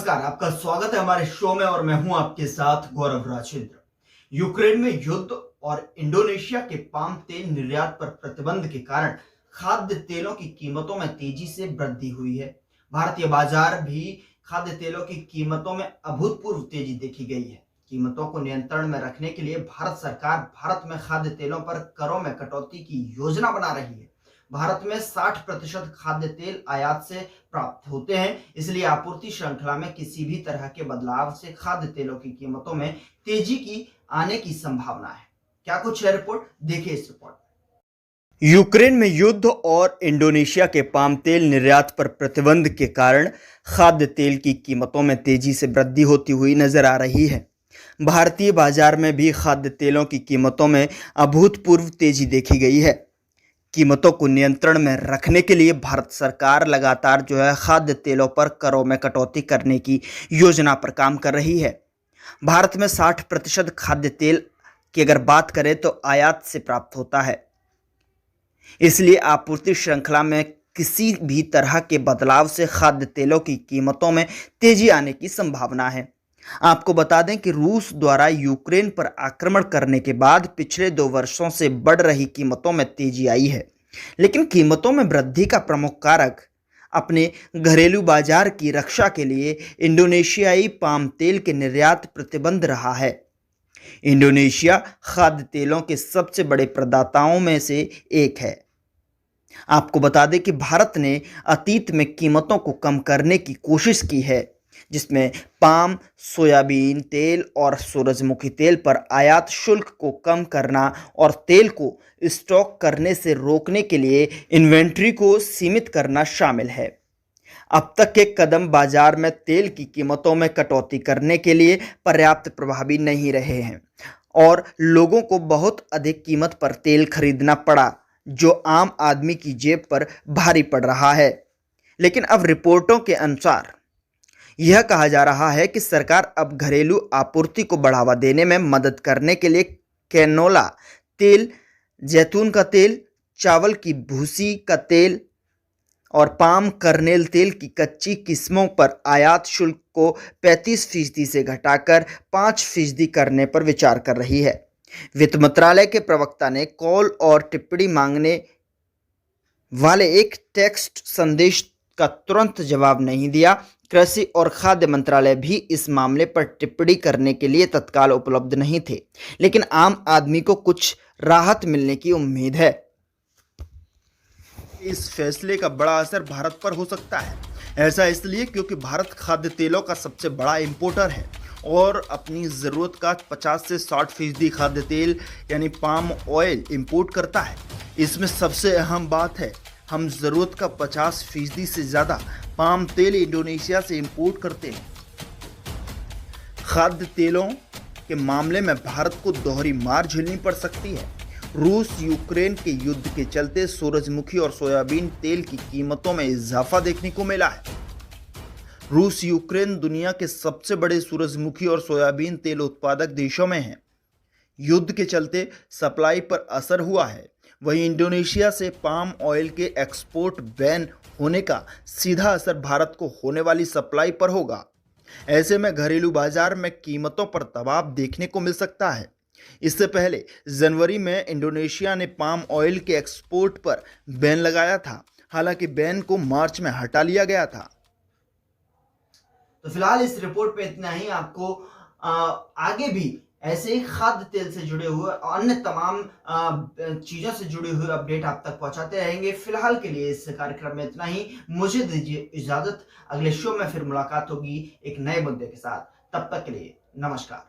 नमस्कार, आपका स्वागत है हमारे शो में और मैं हूं आपके साथ गौरव राजेंद्र। यूक्रेन में युद्ध और इंडोनेशिया के पाम तेल निर्यात पर प्रतिबंध के कारण खाद्य तेलों की कीमतों में तेजी से वृद्धि हुई है। भारतीय बाजार भी खाद्य तेलों की कीमतों में अभूतपूर्व तेजी देखी गई है। कीमतों को नियंत्रण में रखने के लिए भारत सरकार भारत में खाद्य तेलों पर करों में कटौती की योजना बना रही है। भारत में 60% खाद्य तेल आयात से प्राप्त होते हैं, इसलिए आपूर्ति श्रृंखला में किसी भी तरह के बदलाव से खाद्य तेलों की कीमतों में तेजी की आने की संभावना है। क्या कुछ है रिपोर्ट, देखिए इस रिपोर्ट। यूक्रेन में युद्ध और इंडोनेशिया के पाम तेल निर्यात पर प्रतिबंध के कारण खाद्य तेल की कीमतों में तेजी से वृद्धि होती हुई नजर आ रही है। भारतीय बाजार में भी खाद्य तेलों की कीमतों में अभूतपूर्व तेजी देखी गई है। कीमतों को नियंत्रण में रखने के लिए भारत सरकार लगातार खाद्य तेलों पर करों में कटौती करने की योजना पर काम कर रही है। भारत में 60% खाद्य तेल की अगर बात करें तो आयात से प्राप्त होता है, इसलिए आपूर्ति श्रृंखला में किसी भी तरह के बदलाव से खाद्य तेलों की कीमतों में तेजी आने की संभावना है। आपको बता दें कि रूस द्वारा यूक्रेन पर आक्रमण करने के बाद पिछले 2 वर्षों से बढ़ रही कीमतों में तेजी आई है, लेकिन कीमतों में वृद्धि का प्रमुख कारक अपने घरेलू बाजार की रक्षा के लिए इंडोनेशियाई पाम तेल के निर्यात प्रतिबंध रहा है। इंडोनेशिया खाद्य तेलों के सबसे बड़े प्रदाताओं में से एक है। आपको बता दें कि भारत ने अतीत में कीमतों को कम करने की कोशिश की है, जिसमें पाम, सोयाबीन तेल और सूरजमुखी तेल पर आयात शुल्क को कम करना और तेल को स्टॉक करने से रोकने के लिए इन्वेंट्री को सीमित करना शामिल है। अब तक के कदम बाजार में तेल की कीमतों में कटौती करने के लिए पर्याप्त प्रभावी नहीं रहे हैं और लोगों को बहुत अधिक कीमत पर तेल खरीदना पड़ा, जो आम आदमी की जेब पर भारी पड़ रहा है। लेकिन अब रिपोर्टों के अनुसार यह कहा जा रहा है कि सरकार अब घरेलू आपूर्ति को बढ़ावा देने में मदद करने के लिए कैनोला तेल, जैतून का तेल, चावल की भूसी का तेल और पाम कर्नेल तेल की कच्ची किस्मों पर आयात शुल्क को 35% से घटाकर 5% करने पर विचार कर रही है। वित्त मंत्रालय के प्रवक्ता ने कॉल और टिप्पणी मांगने वाले एक टेक्स्ट संदेश का तुरंत जवाब नहीं दिया। कृषि और खाद्य मंत्रालय भी इस मामले पर टिप्पणी करने के लिए तत्काल उपलब्ध नहीं थे, लेकिन आम आदमी को कुछ राहत मिलने की उम्मीद है। इस फैसले का बड़ा असर भारत पर हो सकता है। ऐसा इसलिए क्योंकि भारत खाद्य तेलों का सबसे बड़ा इंपोर्टर है और अपनी ज़रूरत का 50 से 60% खाद्य तेल यानी पाम ऑयल इंपोर्ट करता है। इसमें सबसे अहम बात है, हम ज़रूरत का 50% से ज़्यादा पाम तेल इंडोनेशिया से इंपोर्ट करते हैं। खाद्य तेलों के मामले में भारत को दोहरी मार झेलनी पड़ सकती है। रूस यूक्रेन के युद्ध के चलते सूरजमुखी और सोयाबीन तेल की कीमतों में इजाफा देखने को मिला है। रूस यूक्रेन दुनिया के सबसे बड़े सूरजमुखी और सोयाबीन तेल उत्पादक देशों में है। युद्ध के चलते सप्लाई पर असर हुआ है। वहीं इंडोनेशिया से पाम ऑयल के एक्सपोर्ट बैन होने का सीधा असर भारत को होने वाली सप्लाई पर होगा। ऐसे में घरेलू बाजार में कीमतों पर दबाव देखने को मिल सकता है। इससे पहले जनवरी में इंडोनेशिया ने पाम ऑयल के एक्सपोर्ट पर बैन लगाया था, हालांकि बैन को मार्च में हटा लिया गया था। तो फिलहाल इस रिपोर्ट पे इतना ही। आपको आगे भी ऐसे ही खाद्य तेल से जुड़े हुए और अन्य तमाम चीजों से जुड़े हुए अपडेट आप तक पहुंचाते रहेंगे। फिलहाल के लिए इस कार्यक्रम में इतना ही। मुझे दीजिए इजाजत, अगले शो में फिर मुलाकात होगी एक नए मुद्दे के साथ। तब तक के लिए नमस्कार।